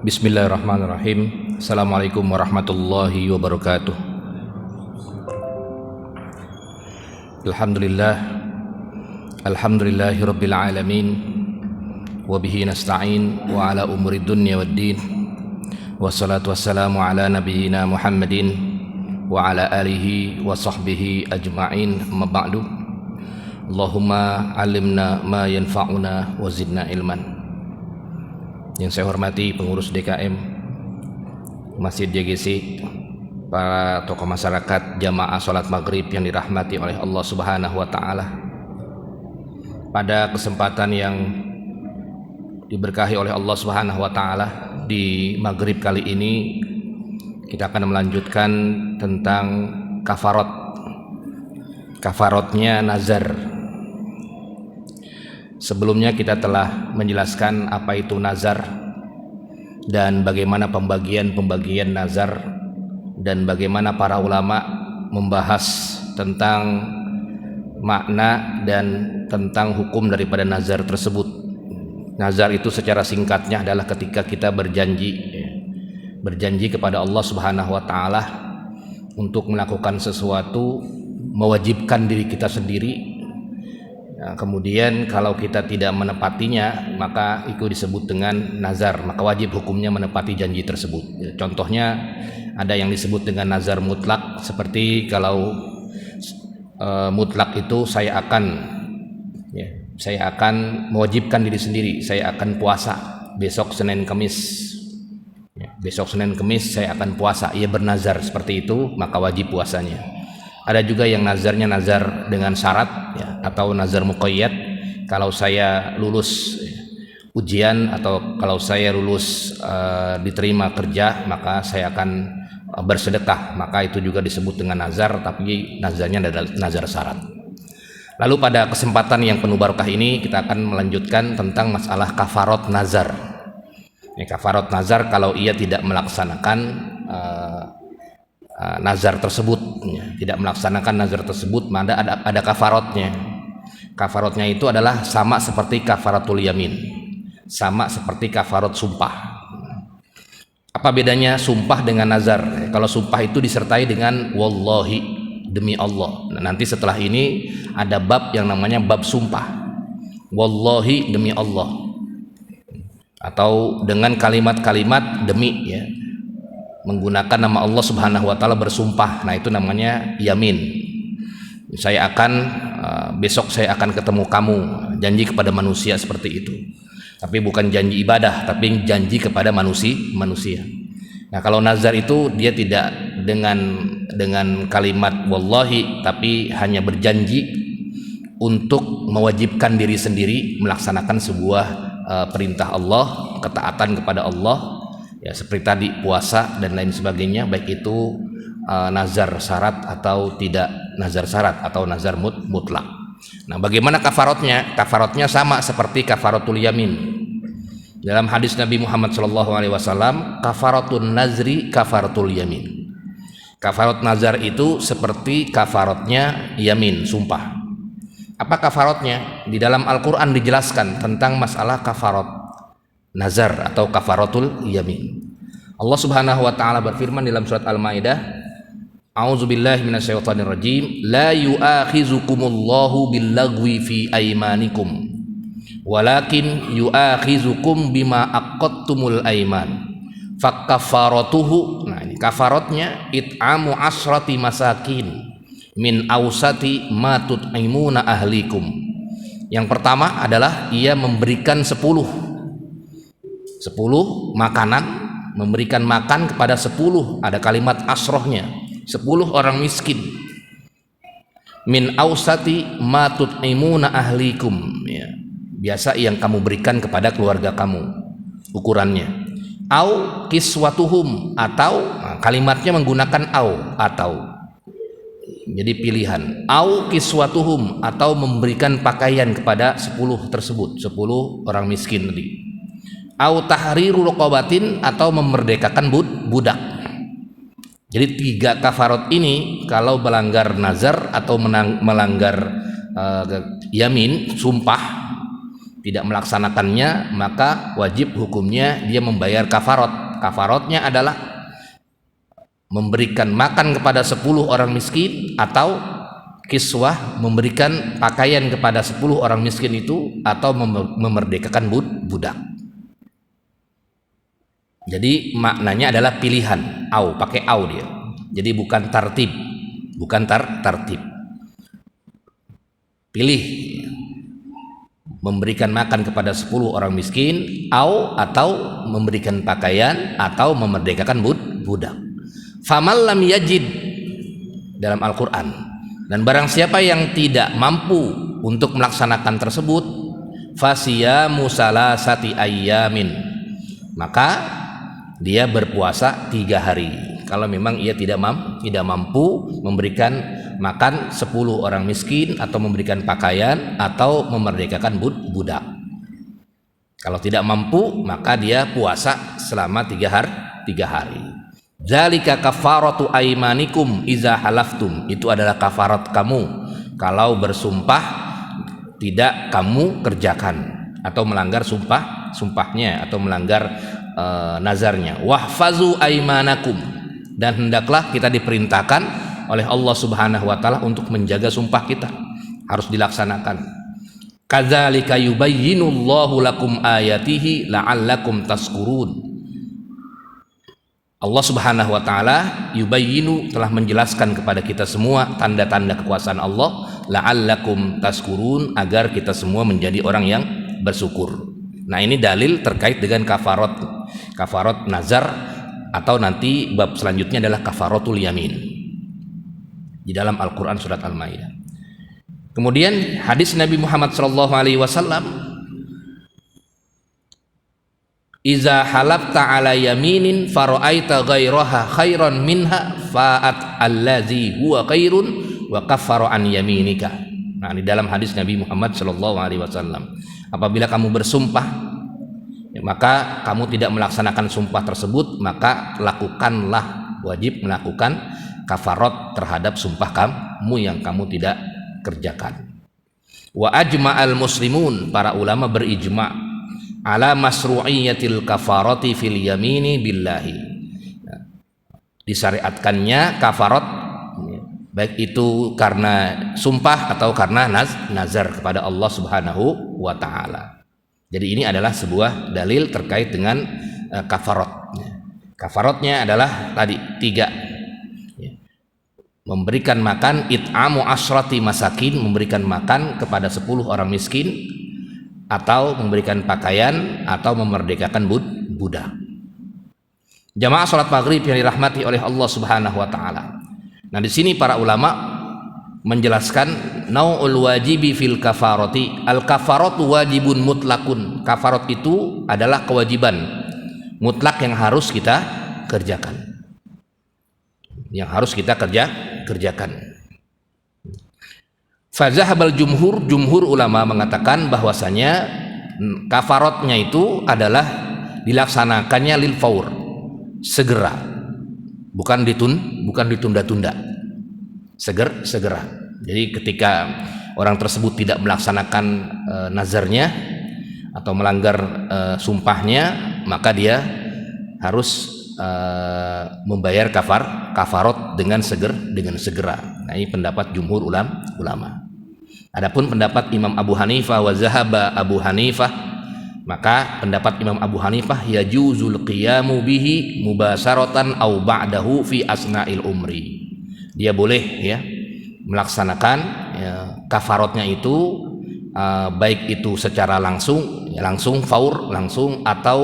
Bismillahirrahmanirrahim. Assalamualaikum warahmatullahi wabarakatuh. Alhamdulillah, alhamdulillahi rabbil alamin, wabihi nasta'in wa ala umuri dunya waddin, wassalatu wassalamu ala nabiyyina Muhammadin wa ala alihi wa sahbihi ajma'in, amma ba'du. Allahumma alimna ma yanfa'una wa zidna ilman. Yang saya hormati pengurus DKM Masjid JGC, para tokoh masyarakat, jamaah sholat maghrib yang dirahmati oleh Allah Subhanahu wa Ta'ala. Pada kesempatan yang diberkahi oleh Allah Subhanahu wa Ta'ala, di maghrib kali ini kita akan melanjutkan tentang kafarotnya nazar. Sebelumnya kita telah menjelaskan apa itu nazar dan bagaimana pembagian nazar, dan bagaimana para ulama membahas tentang makna dan tentang hukum daripada nazar tersebut. Nazar itu secara singkatnya adalah ketika kita berjanji kepada Allah Subhanahu wa Ta'ala untuk melakukan sesuatu, mewajibkan diri kita sendiri. Kemudian kalau kita tidak menepatinya, maka itu disebut dengan nazar, maka wajib hukumnya menepati janji tersebut. Contohnya ada yang disebut dengan nazar mutlak, seperti kalau mutlak itu saya akan mewajibkan diri sendiri, saya akan puasa besok Senin Kamis. Besok Senin Kamis saya akan puasa, ia bernazar seperti itu, maka wajib puasanya. Ada juga yang nazarnya nazar dengan syarat, atau nazar muqayyad. Kalau saya lulus ujian atau kalau saya lulus diterima kerja, maka saya akan bersedekah, maka itu juga disebut dengan nazar, tapi nazarnya adalah nazar syarat. Lalu pada kesempatan yang penuh barakah ini kita akan melanjutkan tentang masalah kafarot nazar. Kafarot nazar kalau ia tidak melaksanakan nazar tersebut, tidak melaksanakan nazar tersebut, maka ada kafarotnya. Kafarotnya itu adalah sama seperti kafaratul yamin, sama seperti kafarot sumpah. Apa bedanya sumpah dengan nazar? Kalau sumpah itu disertai dengan wallahi, demi Allah. Nanti setelah ini ada bab yang namanya bab sumpah, wallahi, demi Allah, atau dengan kalimat-kalimat demi, menggunakan nama Allah Subhanahu wa Ta'ala bersumpah. Nah, itu namanya yamin. Saya akan besok saya akan ketemu kamu, janji kepada manusia seperti itu. Tapi bukan janji ibadah, tapi janji kepada manusia. Nah, kalau nazar itu dia tidak dengan kalimat wallahi, tapi hanya berjanji untuk mewajibkan diri sendiri melaksanakan sebuah perintah Allah, ketaatan kepada Allah, seperti tadi puasa dan lain sebagainya, baik itu nazar syarat atau tidak nazar syarat atau nazar mutlak. Nah, bagaimana kafarotnya? Kafarotnya sama seperti kafaratul yamin. Dalam hadis Nabi Muhammad SAW, kafaratun nazri kafaratul yamin. Kafarot nazar itu seperti kafarotnya yamin, sumpah. Apa kafarotnya? Di dalam Al-Quran dijelaskan tentang masalah kafarot nazar atau kafaratul yamin. Allah Subhanahu wa Ta'ala berfirman dalam surat Al-Maidah, A'udzubillahi minasyaitonirrajim, la yu'akhizukumullahu billagwi fi aymanikum walakin yu'akhizukum bima aqadtumul ayman fakkafaratuhu. Nah, ini kafaratnya it'amu asrati masakin min awsati ma tut'imuna ahlikum. Yang pertama adalah ia memberikan 10 makanan, memberikan makan kepada 10, ada kalimat asrohnya, 10 orang miskin. Min ausati ma tut'imuna ahlikum, biasa yang kamu berikan kepada keluarga kamu, ukurannya. Au kiswatuhum, atau kalimatnya menggunakan atau, jadi pilihan. Au kiswatuhum, atau memberikan pakaian kepada 10 tersebut, 10 orang miskin tadi. Au tahriru raqabatin, atau memerdekakan budak. Jadi 3 kafarot ini kalau melanggar nazar atau melanggar yamin, sumpah, tidak melaksanakannya, maka wajib hukumnya dia membayar kafarot. Kafarotnya adalah memberikan makan kepada 10 orang miskin, atau kiswah, memberikan pakaian kepada 10 orang miskin itu, atau memerdekakan budak. Jadi maknanya adalah pilihan, pakai au dia. Jadi bukan tartib, bukan tartib. Pilih memberikan makan kepada 10 orang miskin, atau memberikan pakaian, atau memerdekakan budak. Faman lam yajid dalam Al-Quran. Dan barang siapa yang tidak mampu untuk melaksanakan tersebut, fasiyamu salasati ayyamin, maka dia berpuasa 3 hari. Kalau memang ia tidak mampu memberikan makan 10 orang miskin, atau memberikan pakaian, atau memerdekakan budak. Kalau tidak mampu, maka dia puasa selama 3 hari. Zalika kafaratu aimanikum iza halaftum. Itu adalah kafarat kamu kalau bersumpah tidak kamu kerjakan, atau melanggar sumpahnya, atau melanggar nazarnya. Wahfazu aimanakum, dan hendaklah kita diperintahkan oleh Allah Subhanahu wa taala untuk menjaga sumpah kita, harus dilaksanakan. Kadzalika yubayyinullahu lakum ayatihi la'allakum tashkurun. Allah Subhanahu wa taala yubayyinu, telah menjelaskan kepada kita semua tanda-tanda kekuasaan Allah, la'allakum tashkurun, agar kita semua menjadi orang yang bersyukur. Nah, ini dalil terkait dengan kafarat nazar, atau nanti bab selanjutnya adalah kafaratul yamin di dalam Al-Quran surat Al-Maidah. Kemudian hadis Nabi Muhammad SAW, iza halafta ala yaminin fara'aita ghairaha khairan minha fa'at allazi huwa khairun wa kaffara an yaminika. Nah, di dalam hadis Nabi Muhammad SAW, apabila kamu bersumpah, maka kamu tidak melaksanakan sumpah tersebut, maka lakukanlah, wajib melakukan kafarat terhadap sumpah kamu yang kamu tidak kerjakan. Wa ajma'al muslimun, para ulama berijma' ala masru'iyatil kafarati fil yamini billahi, disyariatkannya kafarat, baik itu karena sumpah atau karena nazar kepada Allah Subhanahu wa taala. Jadi ini adalah sebuah dalil terkait dengan kafarat. Kafaratnya adalah tadi 3. Memberikan makan, it'amu asyrati masakin, memberikan makan kepada 10 orang miskin, atau memberikan pakaian, atau memerdekakan budak. Jamaah salat maghrib yang dirahmati oleh Allah Subhanahu wa taala. Nah, di sini para ulama menjelaskan nau'ul wajibi fil kafarati. Al kafaratu wajibun mutlakun. Kafarat itu adalah kewajiban mutlak yang harus kita kerjakan. Yang harus kita kerjakan. Fazahabal jumhur ulama mengatakan bahwasanya kafaratnya itu adalah dilaksanakannya lil faur, segera, bukan ditunda-tunda, segera. Jadi ketika orang tersebut tidak melaksanakan nazarnya atau melanggar sumpahnya, maka dia harus membayar kafarat dengan segera. Nah, ini pendapat jumhur ulama. Adapun pendapat Imam Abu Hanifah wa zahaba Abu Hanifah, maka pendapat Imam Abu Hanifah yajuzul qiyamu bihi mubasharatan au ba'dahu fi asna'il umri. Dia boleh melaksanakan kafaratnya itu baik itu secara langsung faur, atau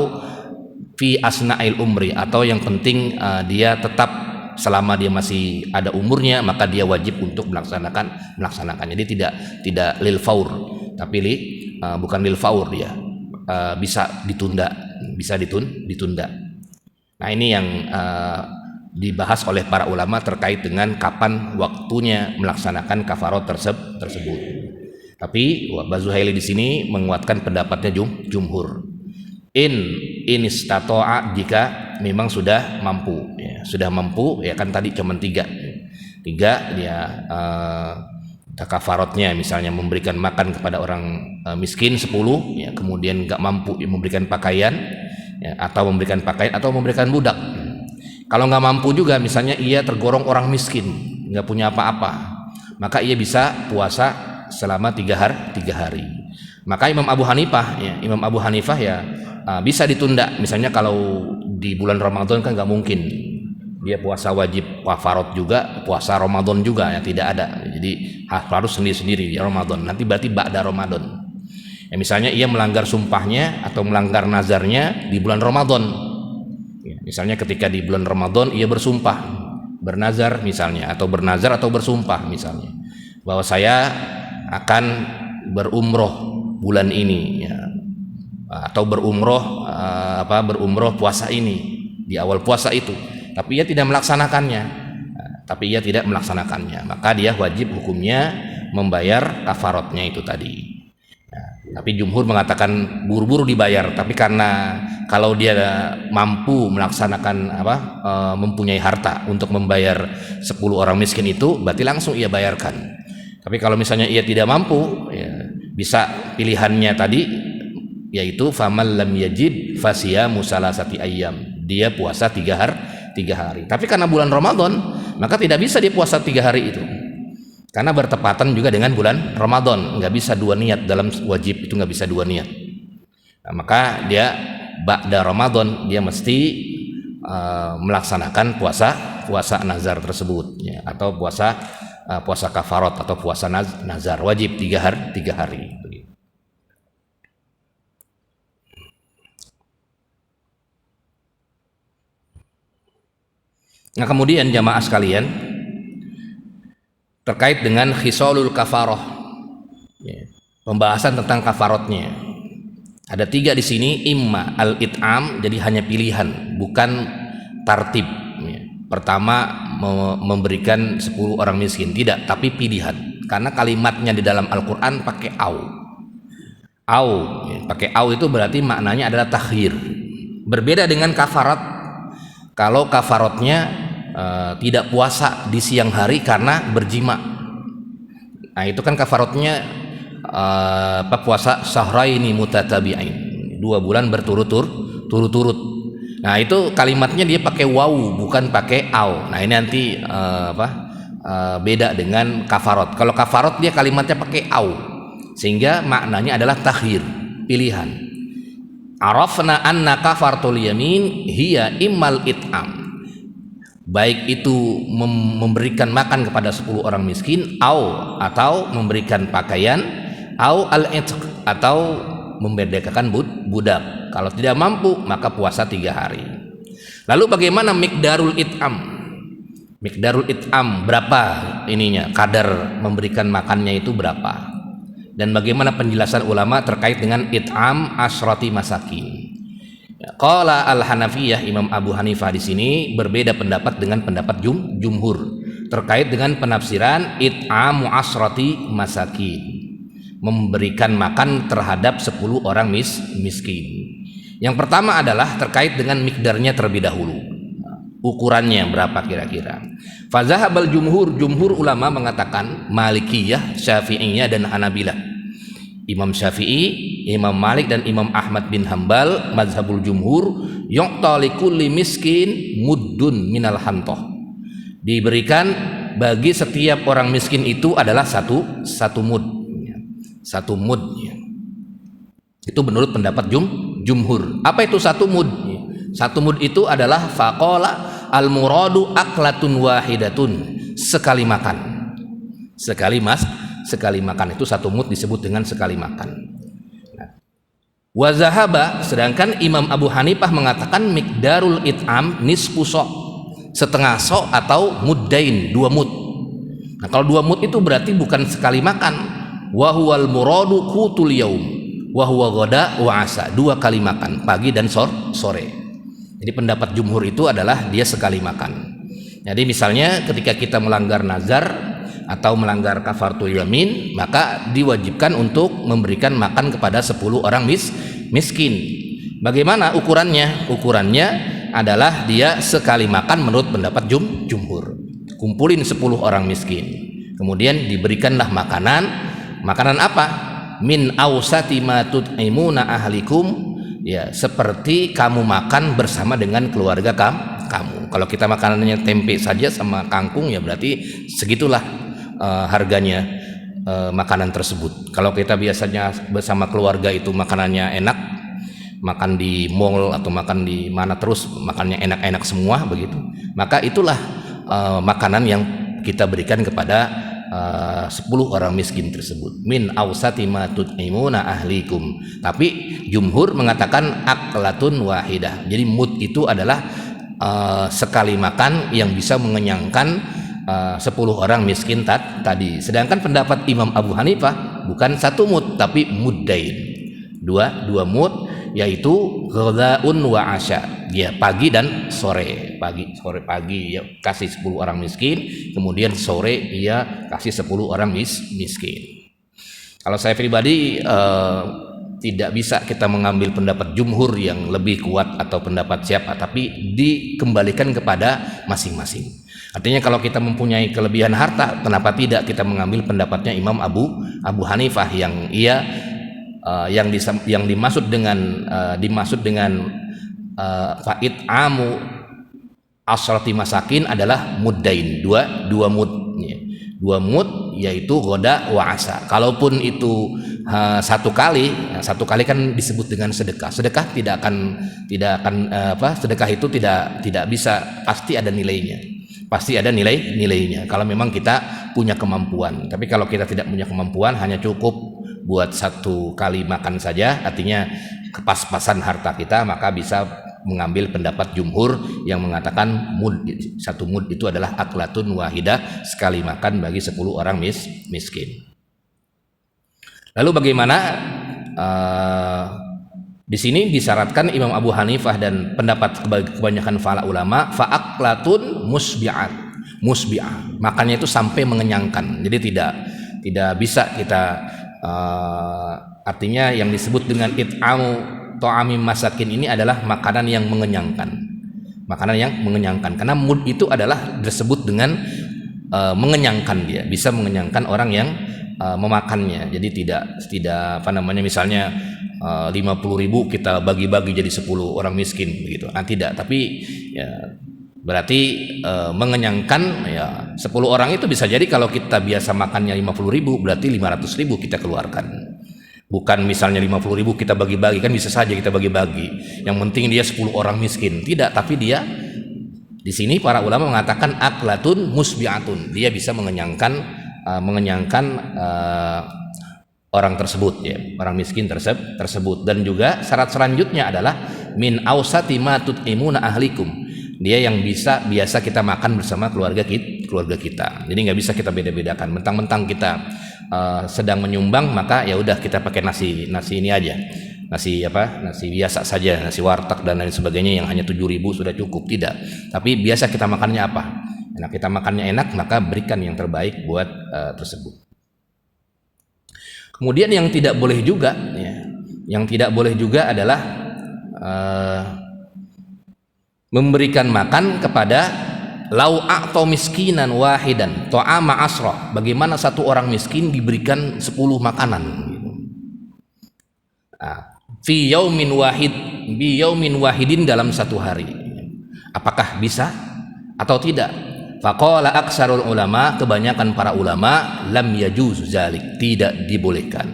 fi asna'il umri, atau yang penting dia tetap selama dia masih ada umurnya, maka dia wajib untuk melaksanakannya. Jadi tidak lil faur, tapi bukan lil faur, dia bisa ditunda. Nah, ini yang dibahas oleh para ulama terkait dengan kapan waktunya melaksanakan kafarat tersebut. Tapi Bazuhaili di sini menguatkan pendapatnya jumhur. In istata'a, jika memang sudah mampu, kan tadi cuma 3 dia kafaratnya, misalnya memberikan makan kepada orang miskin 10, ya, kemudian nggak mampu memberikan pakaian, ya, atau memberikan pakaian atau memberikan budak. Kalau nggak mampu juga, misalnya ia tergolong orang miskin, nggak punya apa-apa, maka ia bisa puasa selama 3 hari. Maka Imam Abu Hanifah ya bisa ditunda. Misalnya kalau di bulan Ramadan kan nggak mungkin dia puasa wajib kafarat juga, puasa Ramadan juga, ya tidak ada. Jadi harus sendiri-sendiri di Ramadan. Nanti berarti ba'da Ramadan. Ya, misalnya ia melanggar sumpahnya atau melanggar nazarnya di bulan Ramadan. Ya, misalnya ketika di bulan Ramadan ia bersumpah, bernazar misalnya, atau bernazar atau bersumpah misalnya, bahwa saya akan berumroh bulan ini, ya, atau berumroh puasa ini di awal puasa itu. Tapi ia tidak melaksanakannya, maka dia wajib hukumnya membayar kafaratnya itu tadi. Tapi jumhur mengatakan buru-buru dibayar, tapi karena kalau dia mampu melaksanakan mempunyai harta untuk membayar 10 orang miskin itu, berarti langsung ia bayarkan. Tapi kalau misalnya ia tidak mampu, ya, bisa pilihannya tadi, yaitu faman lam yajid fasiyamu salasati ayyam, dia puasa 3 hari. Tapi karena bulan Ramadan, maka tidak bisa dia puasa 3 hari itu, karena bertepatan juga dengan bulan Ramadan. Nggak bisa 2 niat dalam wajib itu, nggak bisa 2 niat. Nah, maka dia ba'da Ramadan dia mesti melaksanakan puasa nazar tersebut, ya, atau puasa kafarat atau puasa nazar wajib 3 hari. Nah, kemudian jamaah sekalian, terkait dengan khisalul kafarah, ya, pembahasan tentang kafaratnya ada 3 di sini. Imma al-it'am, jadi hanya pilihan, bukan tartib, ya. Pertama memberikan 10 orang miskin, tidak, tapi pilihan, karena kalimatnya di dalam Al-Quran pakai au, ya, pakai au itu berarti maknanya adalah takhir. Berbeda dengan kafarat. Kalau kafaratnya tidak puasa di siang hari karena berjima, nah itu kan kafaratnya puasa syahraini mutatabi'ain, 2 bulan berturut-turut. Nah itu kalimatnya dia pakai wawu, bukan pakai au. Nah ini nanti beda dengan kafarat. Kalau kafarat dia kalimatnya pakai au, sehingga maknanya adalah takhir, pilihan. Arafna anna kafartul yamin hiya immal it'am, baik itu memberikan makan kepada 10 orang miskin, atau memberikan pakaian, al-itq, atau memerdekakan budak. Kalau tidak mampu maka puasa 3 hari. Lalu bagaimana miqdarul it'am? Miqdarul it'am berapa ininya, kadar memberikan makannya itu berapa? Dan bagaimana penjelasan ulama terkait dengan it'am asyrati masakin? Qala al-Hanafiyah, Imam Abu Hanifah di sini berbeda pendapat dengan pendapat jumhur terkait dengan penafsiran it'amu asyrati masakin, memberikan makan terhadap 10 orang miskin. Yang pertama adalah terkait dengan mikdarnya terlebih dahulu, ukurannya berapa kira-kira. Fazahabal jumhur ulama mengatakan, Malikiyah, Syafi'iyah, dan Hanabilah. Imam Syafi'i, Imam Malik, dan Imam Ahmad bin Hambal, mazhabul jumhur, yu'ta likulli miskin muddun minal hantoh, diberikan bagi setiap orang miskin itu adalah satu mud. Itu menurut pendapat jumhur. Apa itu 1 mud? 1 mud itu adalah faqala al-muradu aklatun wahidatun, sekali makan. Sekali makan itu 1 mud disebut dengan sekali makan. Wa zahaba, sedangkan Imam Abu Hanifah mengatakan miqdarul it'am nisfu so', setengah so' atau muddain, 2 mud. Nah, kalau 2 mud itu berarti bukan sekali makan. Wa huwal muradu qutul yaum wa huwa ghada wa asa, 2 kali makan, pagi dan sore. Jadi pendapat jumhur itu adalah dia sekali makan. Jadi misalnya ketika kita melanggar nazar atau melanggar kafaratul yamin, maka diwajibkan untuk memberikan makan kepada 10 orang miskin. Bagaimana ukurannya? Ukurannya adalah dia sekali makan menurut pendapat jumhur. Kumpulin 10 orang miskin, Kemudian diberikanlah makanan. Makanan apa? Min ausati ma tut'imuna ahlikum, ya seperti kamu makan bersama dengan keluarga kamu. Kalau kita makanannya tempe saja sama kangkung, ya berarti segitulah harganya makanan tersebut. Kalau kita biasanya bersama keluarga itu makanannya enak, makan di mall atau makan di mana terus makannya enak-enak semua begitu, maka itulah makanan yang kita berikan kepada 10 orang miskin tersebut. Min ausati ma tut'imuna ahlikum. Tapi jumhur mengatakan aklatun wahidah. Jadi mud itu adalah sekali makan yang bisa mengenyangkan 10 orang miskin tadi. Sedangkan pendapat Imam Abu Hanifah bukan 1 mud tapi muddain. Dua mud, yaitu ghadaun wa asya. Ya, pagi dan sore. Pagi ya kasih 10 orang miskin, kemudian sore dia kasih 10 orang miskin. Kalau saya pribadi tidak bisa kita mengambil pendapat jumhur yang lebih kuat atau pendapat siapa, tapi dikembalikan kepada masing-masing. Artinya kalau kita mempunyai kelebihan harta, kenapa tidak kita mengambil pendapatnya Imam Abu Hanifah yang yang dimaksud dengan fa'id amu asrati masakin adalah muddain, dua mud, yaitu goda wa asa. Kalaupun itu satu kali kan disebut dengan sedekah. Sedekah tidak akan sedekah itu tidak bisa, pasti ada nilainya kalau memang kita punya kemampuan. Tapi kalau kita tidak punya kemampuan, hanya cukup buat 1 kali makan saja, artinya kepas-pasan harta kita, maka bisa mengambil pendapat jumhur yang mengatakan mud, 1 mud itu adalah aklatun wahidah, sekali makan bagi 10 orang miskin. Lalu bagaimana di sini disyaratkan Imam Abu Hanifah dan pendapat kebanyakan para ulama, fa'aklatun musbi'ah, makannya itu sampai mengenyangkan. Jadi tidak bisa kita artinya yang disebut dengan it'amu ta'amim masakin ini adalah makanan yang mengenyangkan. Karena mud itu adalah disebut dengan mengenyangkan, dia bisa mengenyangkan orang yang memakannya. Jadi tidak misalnya 50.000 kita bagi-bagi jadi 10 orang miskin begitu. Tidak, tapi ya berarti mengenyangkan ya 10 orang itu bisa jadi kalau kita biasa makannya 50.000 berarti 500.000 kita keluarkan. Bukan misalnya 50.000 kita bagi-bagi, kan bisa saja kita bagi-bagi. Yang penting dia 10 orang miskin. Tidak, tapi dia di sini para ulama mengatakan aklatun musbi'atun. Dia bisa mengenyangkan orang tersebut, ya, orang miskin tersebut. Dan juga syarat selanjutnya adalah min ausati ma tut'imuna ahlikum. Dia yang biasa kita makan bersama keluarga kita. Jadi nggak bisa kita beda-bedakan. Mentang-mentang kita sedang menyumbang, maka ya udah kita pakai nasi ini aja, nasi biasa saja, nasi warteg dan lain sebagainya yang hanya 7.000 sudah cukup. Tidak, tapi biasa kita makannya apa? Nah, kita makannya enak, maka berikan yang terbaik buat tersebut. Kemudian yang tidak boleh juga adalah memberikan makan kepada lau a'ta miskinan wahidan ta'ama asra. Bagaimana 1 orang miskin diberikan 10 makanan gitu. Fi yaumin wahidin, dalam 1 hari. Apakah bisa atau tidak? Faqala aksarul ulama, kebanyakan para ulama, lam yajuz zalik, tidak dibolehkan.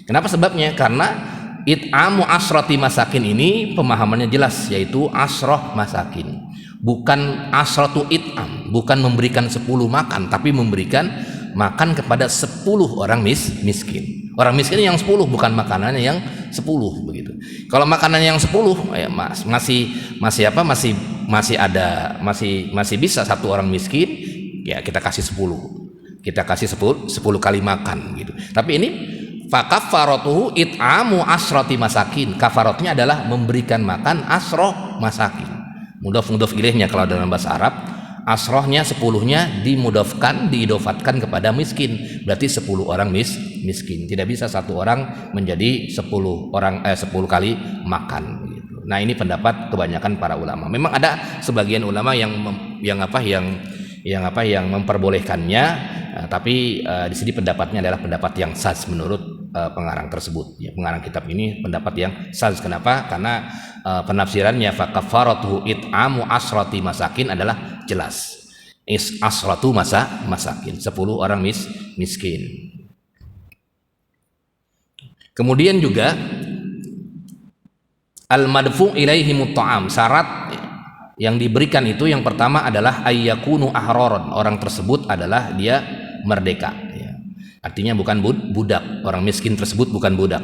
Kenapa sebabnya? Karena it'amu asrati masakin ini pemahamannya jelas, yaitu asroh masakin, bukan asratu it'am, bukan memberikan 10 makan, tapi memberikan makan kepada 10 orang miskin. Orang miskin yang 10, bukan makanannya yang 10 begitu. Kalau makanan yang 10 ya masih bisa 1 orang miskin, ya kita kasih 10. Kita kasih 10 kali makan gitu. Tapi ini fakaffaratuhu it'amu asrati masakin. Kafaratnya adalah memberikan makan asroh masakin. Mudhaf ilaihnya kalau dalam bahasa Arab, asrohnya 10-nya diidofatkan kepada miskin, berarti 10 orang miskin. Tidak bisa 1 orang menjadi 10 kali makan gitu. Nah, ini pendapat kebanyakan para ulama. Memang ada sebagian ulama yang memperbolehkannya, tapi di sini pendapatnya adalah pendapat yang sahih menurut pengarang tersebut. Ya, pengarang kitab ini pendapat yang sahih. Kenapa? Karena penafsirannya fakafaratuhu it'amu asrati masakin adalah jelas. Asratu masakin, 10 orang miskin. Kemudian juga al-madfu' ilaihimut ta'am, syarat yang diberikan itu yang pertama adalah ayyakunu ahroron, orang tersebut adalah dia merdeka ya. Artinya bukan budak, orang miskin tersebut bukan budak.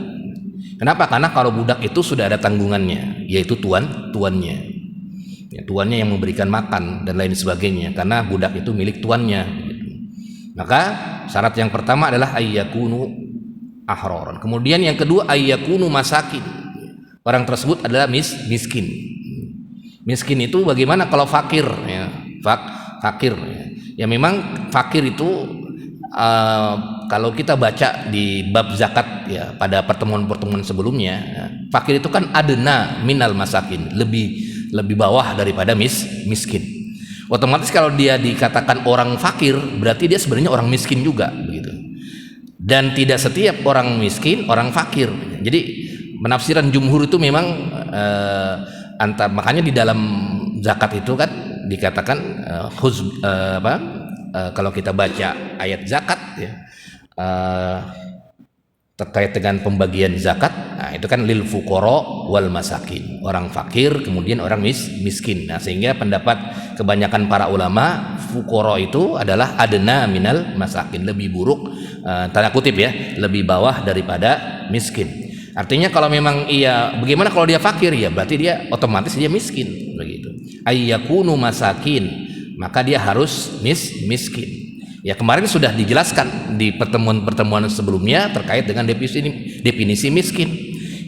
Kenapa? Karena kalau budak itu sudah ada tanggungannya, yaitu tuannya ya, tuannya yang memberikan makan dan lain sebagainya, karena budak itu milik tuannya gitu. Maka syarat yang pertama adalah ayyakunu ahroron. Kemudian yang kedua ayyakunu masakin, orang tersebut adalah miskin. Miskin itu bagaimana kalau fakir ya, fakir ya. Ya memang fakir itu kalau kita baca di bab zakat ya pada pertemuan-pertemuan sebelumnya ya, fakir itu kan adna minal masakin, lebih bawah daripada miskin. Otomatis kalau dia dikatakan orang fakir berarti dia sebenarnya orang miskin juga begitu. Dan tidak setiap orang miskin orang fakir. Jadi penafsiran jumhur itu memang makanya di dalam zakat itu kan dikatakan kalau kita baca ayat zakat ya, terkait dengan pembagian zakat, nah itu kan lil fuqara wal masakin, orang fakir kemudian orang miskin. Nah sehingga pendapat kebanyakan para ulama fuqara itu adalah adna minal masakin, lebih buruk tanda kutip ya, lebih bawah daripada miskin. Artinya kalau memang bagaimana kalau dia fakir ya berarti dia otomatis dia miskin begitu. Ayyakunu masakin, maka dia harus miskin. Ya kemarin sudah dijelaskan di pertemuan-pertemuan sebelumnya terkait dengan definisi miskin.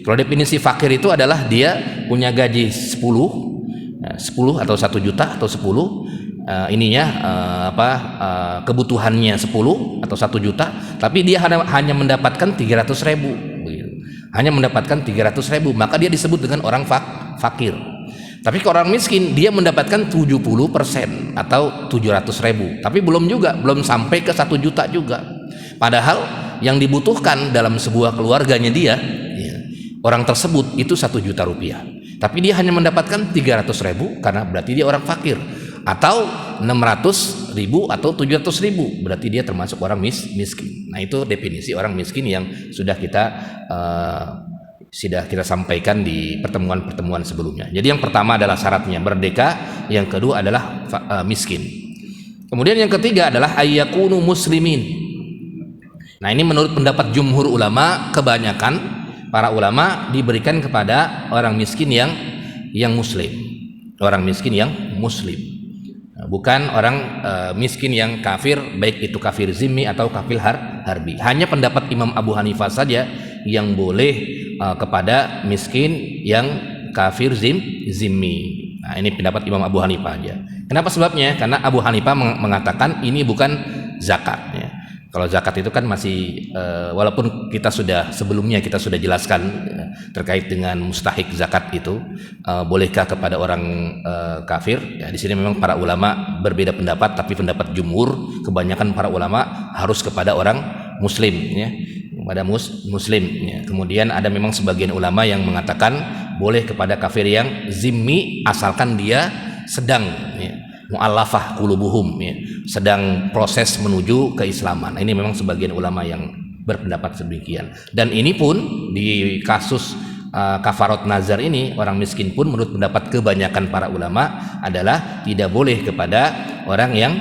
Kalau definisi fakir itu adalah dia punya gaji 10 atau 1 juta atau 10 kebutuhannya 10 atau 1 juta, tapi dia hanya mendapatkan 300.000 begitu. Hanya mendapatkan 300.000, maka dia disebut dengan orang fakir. Tapi kalau orang miskin dia mendapatkan 70% atau 700.000, tapi belum sampai ke 1 juta juga. Padahal yang dibutuhkan dalam sebuah keluarganya dia ya, orang tersebut itu 1 juta rupiah, tapi dia hanya mendapatkan 300.000 karena berarti dia orang fakir. Atau 600.000 atau 700.000 berarti dia termasuk orang miskin. Nah itu definisi orang miskin yang sudah kita sampaikan di pertemuan-pertemuan sebelumnya. Jadi yang pertama adalah syaratnya merdeka, yang kedua adalah miskin. Kemudian yang ketiga adalah ayyakunu muslimin. Nah ini menurut pendapat jumhur ulama, kebanyakan para ulama diberikan kepada orang miskin yang muslim, orang miskin yang muslim. Bukan orang miskin yang kafir, baik itu kafir zimmi atau kafir harbi. Hanya pendapat Imam Abu Hanifah saja yang boleh kepada miskin yang kafir zimmi. Nah ini pendapat Imam Abu Hanifah aja. Kenapa sebabnya? Karena Abu Hanifah mengatakan ini bukan zakat ya. Kalau zakat itu kan masih walaupun sebelumnya kita sudah jelaskan terkait dengan mustahik zakat itu bolehkah kepada orang kafir ya, di sini memang para ulama berbeda pendapat, tapi pendapat jumhur kebanyakan para ulama harus kepada orang muslim ya, kepada muslim ya. Kemudian ada memang sebagian ulama yang mengatakan boleh kepada kafir yang zimmi asalkan dia sedang ya, mu'allafah qulubuhum ya, sedang proses menuju keislaman. Nah, ini memang sebagian ulama yang berpendapat demikian. Dan ini pun di kasus kafarat nazar ini, orang miskin pun menurut pendapat kebanyakan para ulama adalah tidak boleh kepada orang yang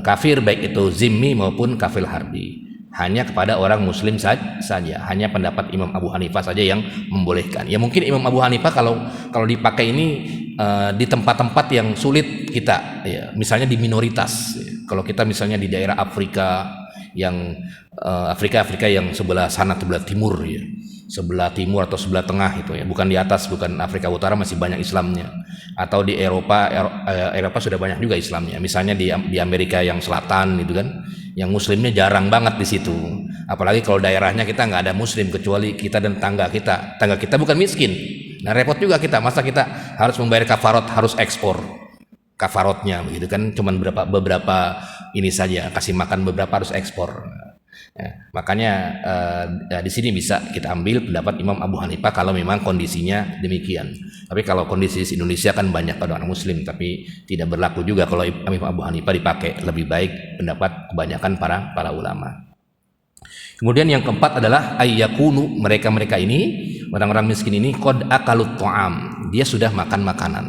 kafir baik itu zimmi maupun kafir harbi. Hanya kepada orang muslim saja. Hanya pendapat Imam Abu Hanifah saja yang membolehkan. Ya mungkin Imam Abu Hanifah kalau dipakai ini di tempat-tempat yang sulit kita ya, misalnya di minoritas ya. Kalau kita misalnya di daerah Afrika yang Afrika yang sebelah sana, sebelah timur ya, sebelah timur atau sebelah tengah itu ya, bukan di atas, bukan Afrika Utara, masih banyak Islamnya. Atau di Eropa sudah banyak juga Islamnya. Misalnya di Amerika yang selatan gitu kan, yang muslimnya jarang banget di situ. Apalagi kalau daerahnya kita nggak ada muslim kecuali kita dan tangga kita bukan miskin. Nah repot juga kita, masa kita harus membayar kafarat, harus ekspor kafaratnya begitu kan, cuman beberapa ini saja, kasih makan beberapa harus ekspor. Ya, makanya di sini bisa kita ambil pendapat Imam Abu Hanifah kalau memang kondisinya demikian. Tapi kalau kondisi di Indonesia kan banyak orang Muslim, tapi tidak berlaku juga kalau Imam Abu Hanifah dipakai. Lebih baik pendapat kebanyakan para ulama. Kemudian yang keempat adalah ayyakunu, mereka ini orang-orang miskin ini qad akalut ta'am, dia sudah makan makanan.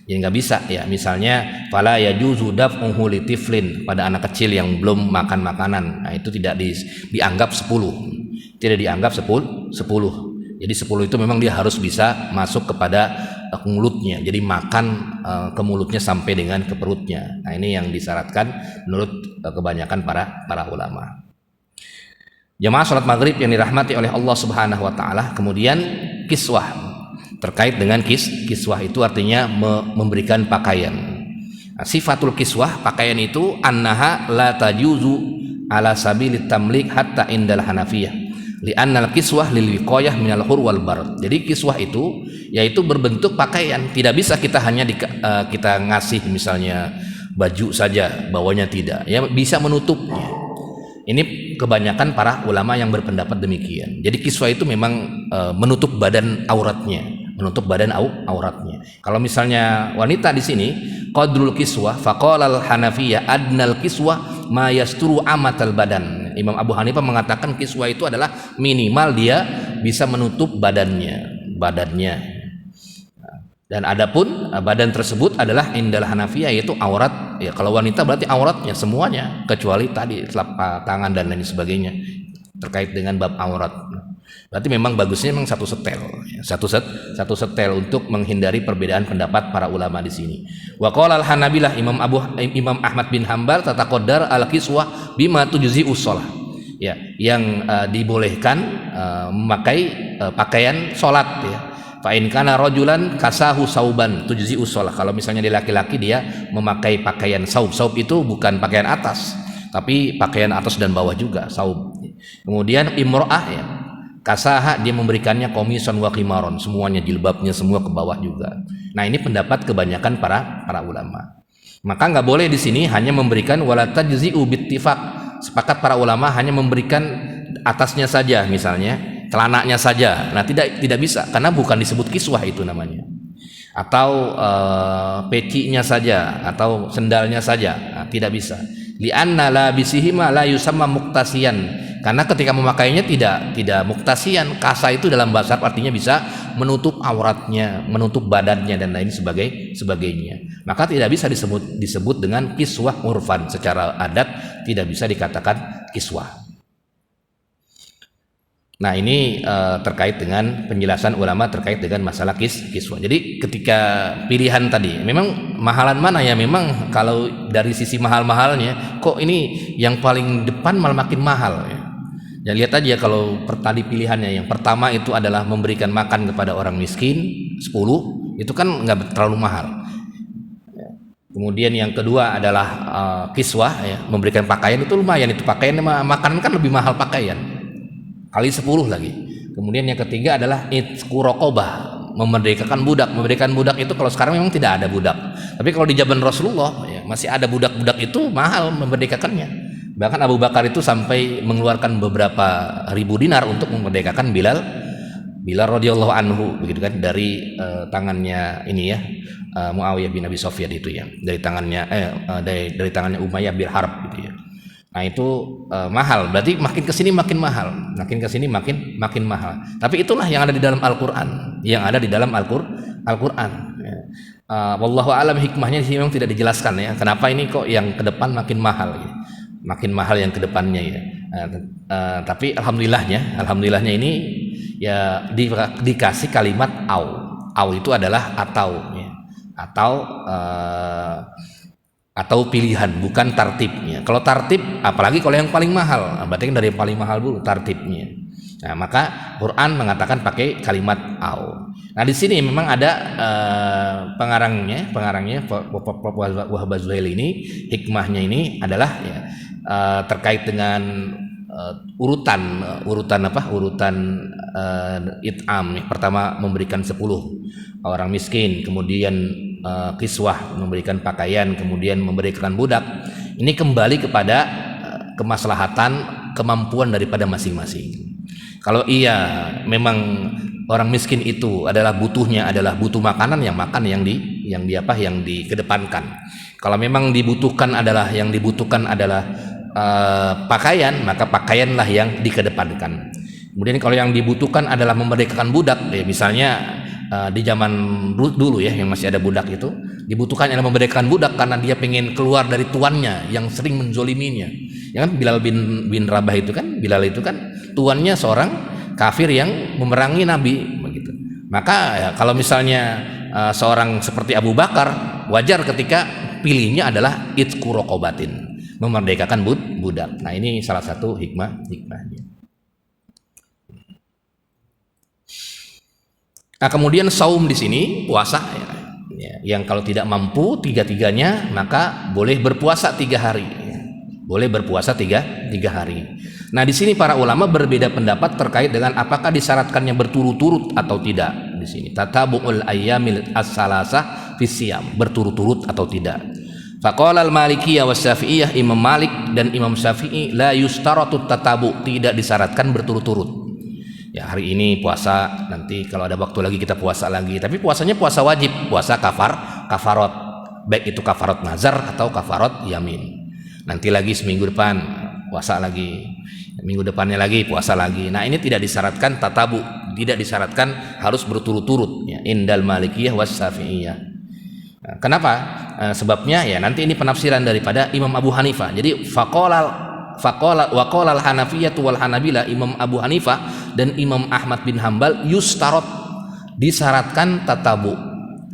Ya nggak bisa ya, misalnya fala yajuzu daf'uhu litiflin, pada anak kecil yang belum makan makanan. Nah, itu tidak dianggap 10. Tidak dianggap 10. Jadi 10 itu memang dia harus bisa masuk kepada mulutnya. Jadi makan ke mulutnya sampai dengan ke perutnya. Nah, ini yang disyaratkan menurut kebanyakan para ulama. Jamaah salat maghrib yang dirahmati oleh Allah Subhanahu wa taala. Kemudian kiswah. Terkait dengan kiswah itu artinya memberikan pakaian. Nah, sifatul kiswah, pakaian itu annaha la tajuzu ala sabilit tamlik hatta indal hanafiyah li'annal kiswah lil wiqayah minal hur wal barad. Jadi kiswah itu yaitu berbentuk pakaian, tidak bisa kita hanya kita ngasih misalnya baju saja, bawahnya tidak, ya bisa menutupnya. Ini kebanyakan para ulama yang berpendapat demikian. Jadi kiswah itu memang menutup badan auratnya, Kalau misalnya wanita di sini qadrul kiswah faqala al hanafiyah adnal kiswah ma yasturu amatal badan. Imam Abu Hanifah mengatakan kiswah itu adalah minimal dia bisa menutup badannya. Dan adapun badan tersebut adalah indal hanafiyah, yaitu aurat. Ya, kalau wanita berarti auratnya semuanya kecuali tadi telapak tangan dan lain sebagainya terkait dengan bab aurat. Berarti memang bagusnya memang satu setel untuk menghindari perbedaan pendapat para ulama di sini. Wa qala al-Hanabilah, Imam Ahmad bin Hanbal tataqaddar al-kiswah bima tujzi'u shalah. Ya, yang dibolehkan memakai pakaian salat ya. Fa in kana rajulan kasahu sauban tujzi'u shalah. Kalau misalnya dia laki-laki, dia memakai pakaian saub. Saub itu bukan pakaian atas, tapi pakaian atas dan bawah juga saub. Kemudian imra'ah ya, kasaha, dia memberikannya komison wa khimaron, semuanya, jilbabnya semua ke bawah juga. Nah, ini pendapat kebanyakan para ulama. Maka nggak boleh di sini hanya memberikan wala tajzi'u bittifaq. Sepakat para ulama hanya memberikan atasnya saja, misalnya celananya saja. Nah, tidak bisa karena bukan disebut kiswah itu namanya. Atau pecinya saja atau sendalnya saja. Nah, tidak bisa. Li'anna la bisihima la yusamma muktasiyan. Karena ketika memakainya tidak muktasian. Kasa itu dalam bahasa Arab artinya bisa menutup auratnya, menutup badannya dan lain sebagainya. Maka tidak bisa disebut dengan kiswah urfan. Secara adat tidak bisa dikatakan kiswah. Nah, ini terkait dengan penjelasan ulama terkait dengan masalah kiswah. Jadi ketika pilihan tadi, memang mahalan mana ya? Memang kalau dari sisi mahal-mahalnya, kok ini yang paling depan malah makin mahal ya. Ya lihat aja kalau tadi pilihannya, yang pertama itu adalah memberikan makan kepada orang miskin 10, itu kan nggak terlalu mahal. Kemudian yang kedua adalah kiswah ya, memberikan pakaian, itu lumayan, itu pakaian, makanan kan lebih mahal pakaian kali 10 lagi. Kemudian yang ketiga adalah itqu raqabah, memerdekakan budak itu kalau sekarang memang tidak ada budak, tapi kalau di zaman Rasulullah ya, masih ada budak itu, mahal memerdekakannya. Bahkan Abu Bakar itu sampai mengeluarkan beberapa ribu dinar untuk memerdekakan Bilal radhiyallahu anhu, begitu kan, dari tangannya ini ya, Muawiyah bin Abi Sufyan itu ya, dari tangannya Umayyah bin Harb gitu ya. Nah, itu mahal, berarti makin kesini makin mahal, makin mahal. Tapi itulah yang ada di dalam Al-Qur'an, Al-Qur'an. Ya. Wallahu a'lam, hikmahnya sih memang tidak dijelaskan ya. Kenapa ini kok yang ke depan makin mahal ya. Makin mahal yang kedepannya ya. Tapi alhamdulillahnya ini ya dikasih kalimat au itu adalah ya. Atau pilihan, bukan tartibnya. Kalau tartib, apalagi kalau yang paling mahal, berarti kan dari yang paling mahal dulu tartibnya. Nah, maka Quran mengatakan pakai kalimat au. Nah, di sini memang ada pengarangnya Wahab Az-Zuhaili ini, hikmahnya ini adalah ya, terkait dengan urutan it'am. Pertama memberikan 10 orang miskin, kemudian kiswah memberikan pakaian, kemudian memberikan budak. Ini kembali kepada kemaslahatan, kemampuan daripada masing-masing. Kalau iya memang orang miskin itu adalah butuh makanan, yang makan yang dikedepankan. Kalau memang yang dibutuhkan adalah pakaian, maka pakaianlah yang dikedepankan. Kemudian kalau yang dibutuhkan adalah memerdekakan budak, misalnya di zaman dulu ya, yang masih ada budak itu, dibutuhkan adalah memerdekakan budak karena dia pengen keluar dari tuannya yang sering menzoliminya. Ya kan, Bilal bin Rabah itu kan, Bilal itu kan tuannya seorang kafir yang memerangi Nabi begitu. Maka ya, kalau misalnya seorang seperti Abu Bakar, wajar ketika pilihnya adalah itqu raqabatin, memerdekakan budak. Nah, ini salah satu hikmahnya. Nah, kemudian saum di sini puasa ya, yang kalau tidak mampu tiga-tiganya maka boleh berpuasa 3 hari. Boleh berpuasa tiga hari. Nah, di sini para ulama berbeda pendapat terkait dengan apakah disyaratkannya berturut-turut atau tidak. Di sini tatabu'ul ayyamil as-salasah fi siyam, berturut-turut atau tidak. Faqala al-Malikiyah wa Syafi'iyah, Imam Malik dan Imam Syafi'i, la yushtaratu tatabu, tidak disyaratkan berturut-turut. Ya, hari ini puasa, nanti kalau ada waktu lagi kita puasa lagi. Tapi puasanya puasa wajib, puasa kafarot, baik itu kafarot nazar atau kafarot yamin. Nanti lagi seminggu depan puasa lagi, minggu depannya lagi puasa lagi. Nah, ini tidak disyaratkan tatabu, tidak disyaratkan harus berturut-turut ya, indal Malikiyah was Syafi'iyah. Nah, kenapa? Sebabnya ya nanti ini penafsiran daripada Imam Abu Hanifah. Jadi faqala al-Hanafiyah wal Hanabila, Imam Abu Hanifah dan Imam Ahmad bin Hambal, yustarot, disyaratkan tatabu.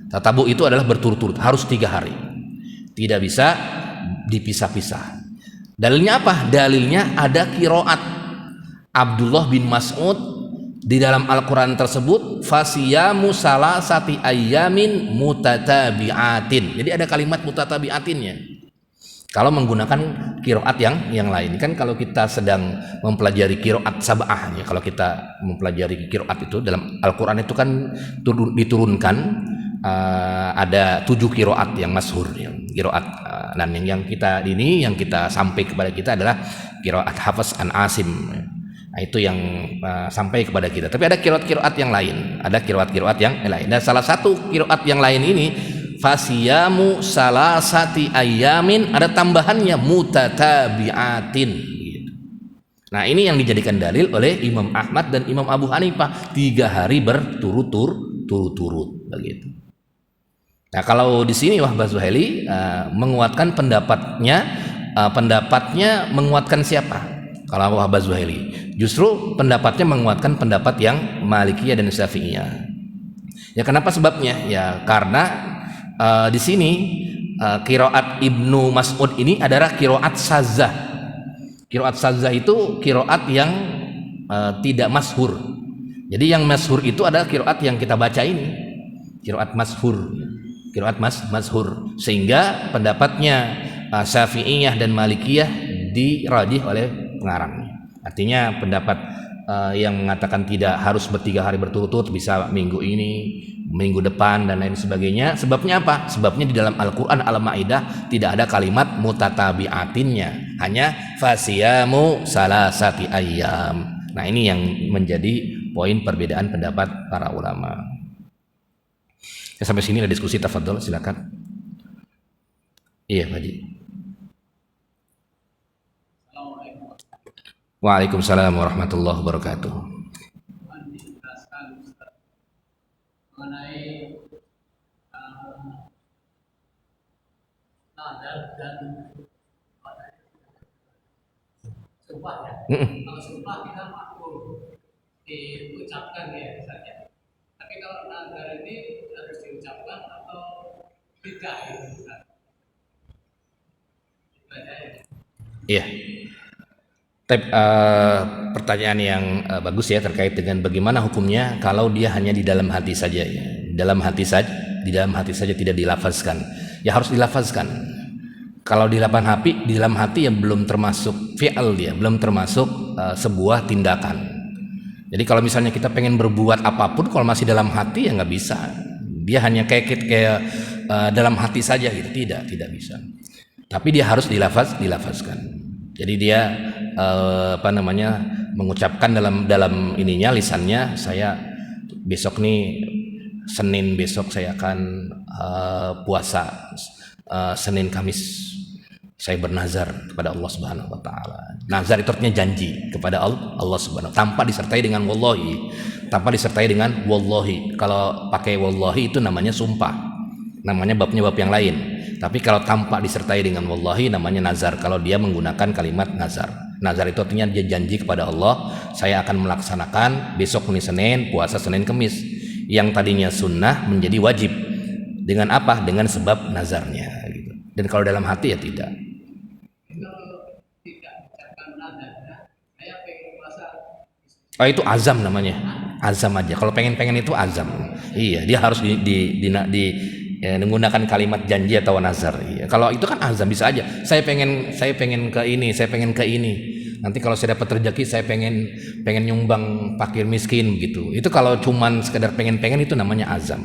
Tatabu itu adalah berturut-turut, harus 3 hari, tidak bisa dipisah-pisah. Dalilnya apa? Dalilnya ada qiraat Abdullah bin Mas'ud di dalam Al-Quran tersebut, fasiyamu salasati ayyamin mutatabi'atin. Jadi ada kalimat mutatabi'atinnya kalau menggunakan qiraat yang lain. Kan kalau kita sedang mempelajari qiraat sab'ah ya, kalau kita mempelajari qiraat itu dalam Al-Qur'an itu kan diturunkan ada 7 qiraat yang masyhur ya, qiraat dan yang kita sampai kepada kita adalah qiraat Hafs an Asim. Nah, itu yang sampai kepada kita. Tapi ada qiraat yang lain, yang lain. Dan salah satu qiraat yang lain ini fasiyamu salasati ayamin, ada tambahannya mutatabi'atin gitu. Nah, ini yang dijadikan dalil oleh Imam Ahmad dan Imam Abu Hanifah, 3 hari berturut-turut begitu. Nah, kalau di sini Wahbah Zuhaili menguatkan pendapatnya menguatkan siapa? Kalau Wahbah Zuhaili justru pendapatnya menguatkan pendapat yang Malikiyah dan Syafi'iyah. Ya, kenapa sebabnya? Ya karena di sini qiraat Ibnu Mas'ud ini adalah qiraat sazah. Qiraat sazah itu qiraat yang tidak masyhur. Jadi yang masyhur itu adalah qiraat yang kita baca ini, qiraat masyhur. Sehingga pendapatnya Syafi'iyah dan Malikiyah dirajih oleh pengarang. Artinya pendapat yang mengatakan tidak harus 3 hari berturut-turut, bisa minggu ini, minggu depan dan lain sebagainya. Sebabnya apa? Sebabnya di dalam Al-Quran Al-Ma'idah tidak ada kalimat mutatabi'atinnya, hanya fasiyamu salasati ayyam. Nah, ini yang menjadi poin perbedaan pendapat para ulama. Ya, sampai sini ada diskusi, tafadhol silakan. Iya, Pak Haji. Waalaikumsalam warahmatullahi wabarakatuh. Mengenai nadar dan sumpah ya. Kalau sumpah kita makbul diucapkan ya misalnya. Tapi kalau nadar ini harus diucapkan atau tidak ya misalnya. Iya. Pertanyaan yang bagus ya, terkait dengan bagaimana hukumnya kalau dia hanya di dalam hati saja ya. Di dalam hati saja tidak dilafazkan. Ya harus dilafazkan. Kalau di dalam hati ya belum termasuk fi'al, dia belum termasuk sebuah tindakan. Jadi kalau misalnya kita pengen berbuat apapun kalau masih dalam hati ya nggak bisa. Dia hanya kayak dalam hati saja gitu, tidak bisa. tapi dia harus dilafazkan. Jadi dia mengucapkan dalam ininya, lisannya, saya besok nih Senin besok saya akan puasa, Senin Kamis saya bernazar kepada Allah Subhanahu wa taala. Nazar itu artinya janji kepada Allah Subhanahu tanpa disertai dengan wallahi. Kalau pakai wallahi itu namanya sumpah. Namanya babnya bab yang lain. Tapi kalau tanpa disertai dengan wallahi namanya nazar. Kalau dia menggunakan kalimat nazar. Nazar itu artinya dia janji kepada Allah, saya akan melaksanakan besok nih Senin, puasa Senin Kamis. Yang tadinya sunnah menjadi wajib. Dengan apa? Dengan sebab nazarnya gitu. Dan kalau dalam hati ya tidak. Oh, itu azam namanya, azam aja. Kalau pengen itu azam. Iya, dia harus menggunakan kalimat janji atau nazar. Iya. Kalau itu kan azam bisa aja. Saya pengen ke ini, saya pengen ke ini. Nanti kalau saya dapat rezeki, saya pengen nyumbang fakir miskin gitu. Itu kalau cuman sekedar pengen itu namanya azam.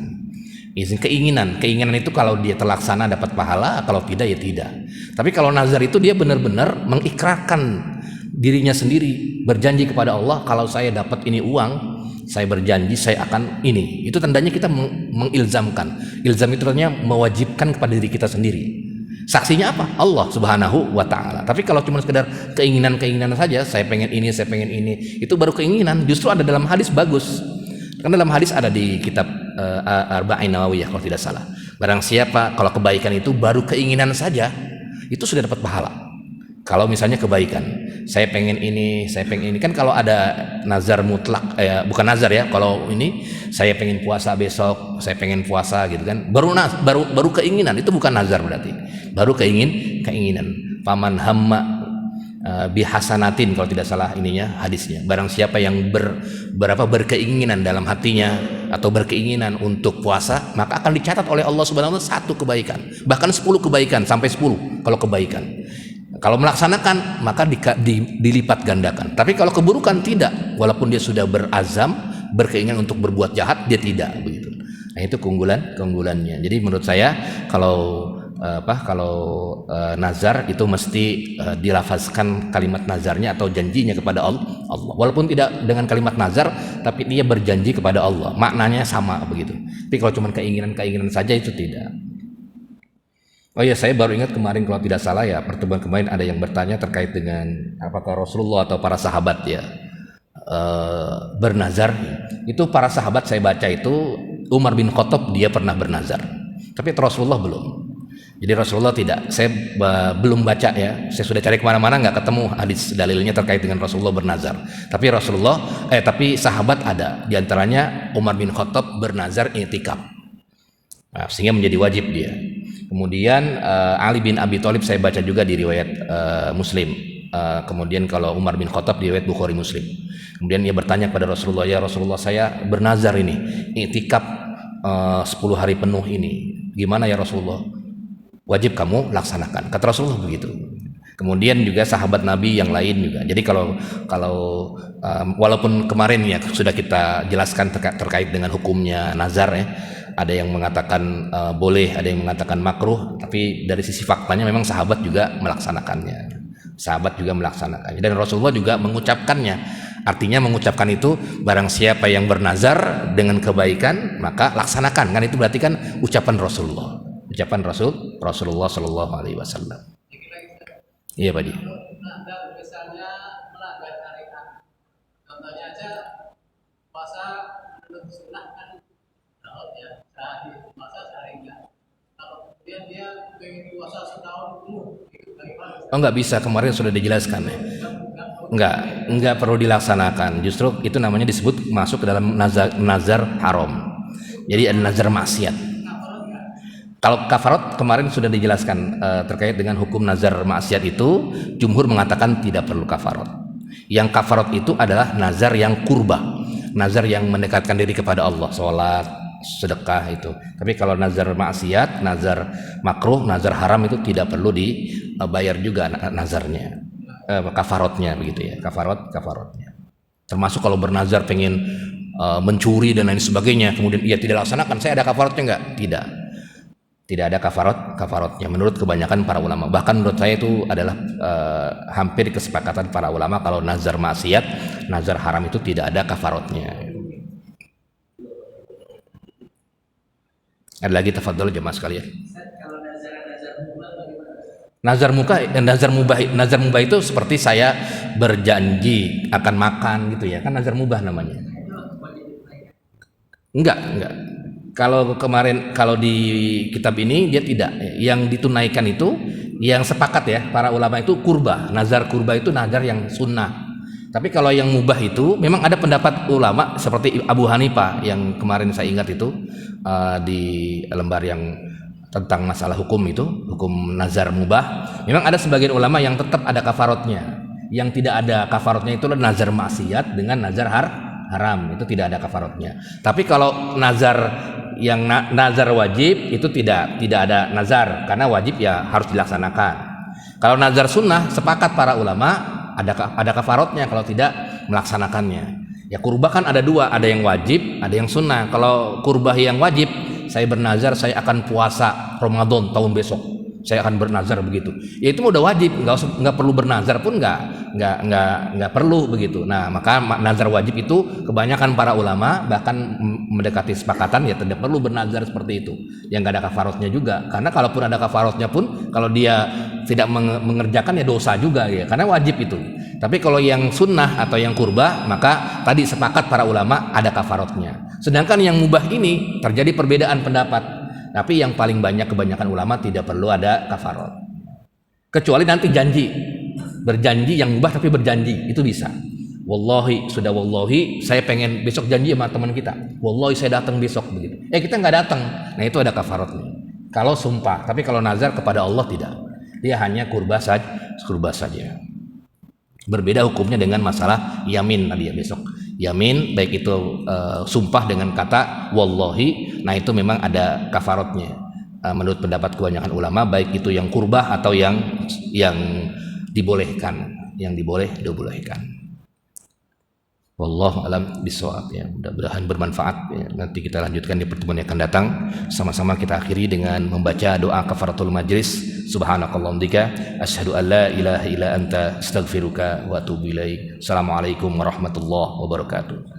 Izin keinginan itu kalau dia terlaksana dapat pahala, kalau tidak ya tidak. Tapi kalau nazar itu dia benar-benar mengikrarkan dirinya sendiri, berjanji kepada Allah, kalau saya dapat ini uang, saya berjanji saya akan ini. Itu tandanya kita mengilzamkan. Ilzam itu artinya mewajibkan kepada diri kita sendiri. Saksinya apa? Allah Subhanahu wa taala. Tapi kalau cuma sekedar keinginan saja, saya pengen ini, itu baru keinginan. Justru ada dalam hadis bagus. Karena dalam hadis ada di kitab Arba'in Nawawiyah kalau tidak salah. Barang siapa kalau kebaikan itu baru keinginan saja, itu sudah dapat pahala. Kalau misalnya kebaikan, saya pengen ini kan kalau ada nazar mutlak, bukan nazar ya. Kalau ini saya pengen puasa besok, saya pengen puasa gitu kan. Baru keinginan, itu bukan nazar berarti. Baru keinginan. Faman hamma bihasanatin kalau tidak salah ininya hadisnya. Barang siapa yang berkeinginan dalam hatinya atau berkeinginan untuk puasa, maka akan dicatat oleh Allah Subhanahu wa taala 1 kebaikan, bahkan 10 kebaikan sampai 10 kalau kebaikan. Kalau melaksanakan maka dilipat gandakan. Tapi kalau keburukan tidak, walaupun dia sudah berazam, berkeinginan untuk berbuat jahat, dia tidak begitu. Nah, itu keunggulannya. Jadi menurut saya kalau nazar itu mesti dilafazkan kalimat nazarnya atau janjinya kepada Allah. Walaupun tidak dengan kalimat nazar, tapi dia berjanji kepada Allah. Maknanya sama begitu. Tapi kalau cuma keinginan saja itu tidak. Oh ya, saya baru ingat kemarin kalau tidak salah ya, pertemuan kemarin ada yang bertanya terkait dengan apakah Rasulullah atau para sahabat ya bernazar. Itu para sahabat saya baca itu Umar bin Khattab dia pernah bernazar, tapi Rasulullah belum. Jadi Rasulullah tidak, saya belum baca ya. Saya sudah cari kemana-mana nggak ketemu hadis dalilnya terkait dengan Rasulullah bernazar. Tapi sahabat ada, diantaranya Umar bin Khattab bernazar i'tikaf, sehingga menjadi wajib dia. Kemudian Ali bin Abi Thalib saya baca juga di riwayat Muslim. Kemudian kalau Umar bin Khattab di riwayat Bukhari Muslim. Kemudian dia bertanya kepada Rasulullah, ya Rasulullah saya bernazar ini, i'tikaf 10 hari penuh ini. Gimana ya Rasulullah? Wajib kamu laksanakan. Kata Rasulullah begitu. Kemudian juga sahabat Nabi yang lain juga. Jadi kalau walaupun kemarin ya sudah kita jelaskan terkait dengan hukumnya nazar ya. Ada yang mengatakan boleh, ada yang mengatakan makruh, tapi dari sisi faktanya memang sahabat juga melaksanakannya. Dan Rasulullah juga mengucapkannya. Artinya mengucapkan itu, barang siapa yang bernazar dengan kebaikan maka laksanakan. Kan itu berarti kan ucapan Rasulullah. Rasulullah Shallallahu Alaihi Wasallam. Iya Pak Di. Misalnya melanggar syariat, contohnya aja puasa menurut sunnah kan, sehari puasa sehari enggak. Kalau kemudian dia pengen puasa setahun penuh, itu bagaimana? Oh nggak bisa, kemarin sudah dijelaskan ya. Nggak perlu dilaksanakan. Justru itu namanya disebut masuk ke dalam nazar haram. Jadi ada nazar maksiat. Kalau kafarat kemarin sudah dijelaskan terkait dengan hukum nazar maksiat itu, jumhur mengatakan tidak perlu kafarat. Yang kafarat itu adalah nazar yang kurba, nazar yang mendekatkan diri kepada Allah, sholat, sedekah itu. Tapi kalau nazar maksiat, nazar makruh, nazar haram itu tidak perlu dibayar juga nazarnya, kafaratnya begitu ya, kafaratnya. Termasuk kalau bernazar pengen mencuri dan lain sebagainya, kemudian ia tidak laksanakan, saya ada kafaratnya enggak? Tidak. Tidak ada kafarotnya menurut kebanyakan para ulama. Bahkan menurut saya itu adalah hampir kesepakatan para ulama kalau nazar maksiat, nazar haram itu tidak ada kafarotnya. Ada lagi tafadhol jemaah sekalian. Kalau nazar mubah bagaimana? Nazar mubah itu seperti saya berjanji akan makan gitu ya, kan nazar mubah namanya. Enggak. Kalau di kitab ini dia tidak. Yang ditunaikan itu yang sepakat ya para ulama itu kurba. Nazar kurba itu nazar yang sunnah. Tapi kalau yang mubah itu memang ada pendapat ulama seperti Abu Hanifah yang kemarin saya ingat itu di lembar yang tentang masalah hukum itu, hukum nazar mubah. Memang ada sebagian ulama yang tetap ada kafarotnya. Yang tidak ada kafarotnya itu nazar maksiat dengan nazar haram, itu tidak ada kafarotnya. Tapi kalau nazar yang nazar wajib itu tidak ada nazar karena wajib ya harus dilaksanakan. Kalau nazar sunnah sepakat para ulama ada kafarotnya kalau tidak melaksanakannya. Ya kurbah kan ada dua, ada yang wajib, ada yang sunnah. Kalau kurbah yang wajib, saya bernazar saya akan puasa Ramadan tahun besok. Saya akan bernazar begitu. Ya itu udah wajib, nggak perlu bernazar pun nggak perlu begitu. Nah maka nazar wajib itu kebanyakan para ulama bahkan mendekati sepakatan ya tidak perlu bernazar seperti itu. Yang nggak ada kafarotnya juga. Karena kalaupun ada kafarotnya pun kalau dia tidak mengerjakan ya dosa juga ya. Karena wajib itu. Tapi kalau yang sunnah atau yang kurba maka tadi sepakat para ulama ada kafarotnya. Sedangkan yang mubah ini terjadi perbedaan pendapat. Tapi yang paling banyak kebanyakan ulama tidak perlu ada kafarot. Kecuali nanti berjanji yang mubah tapi berjanji itu bisa. Wallahi saya pengen besok janji sama teman kita. Wallahi saya datang besok begitu. Kita nggak datang. Nah itu ada kafarotnya. Kalau sumpah, tapi kalau nazar kepada Allah tidak. Dia hanya kurba saja. Berbeda hukumnya dengan masalah yamin tadi ya besok. Yamin baik itu sumpah dengan kata wallahi, nah itu memang ada kafarotnya. Menurut pendapat kebanyakan ulama baik itu yang kurbah atau yang dibolehkan, dibolehkan. Wallahu alam bisawab ya. Mudah-mudahan bermanfaat ya. Nanti kita lanjutkan di pertemuan yang akan datang. Sama-sama kita akhiri dengan membaca doa kafaratul majlis. Subhanakallahumma asyhadu an la ilaha illa anta astaghfiruka wa atubu ilaik. Assalamualaikum warahmatullahi wabarakatuh.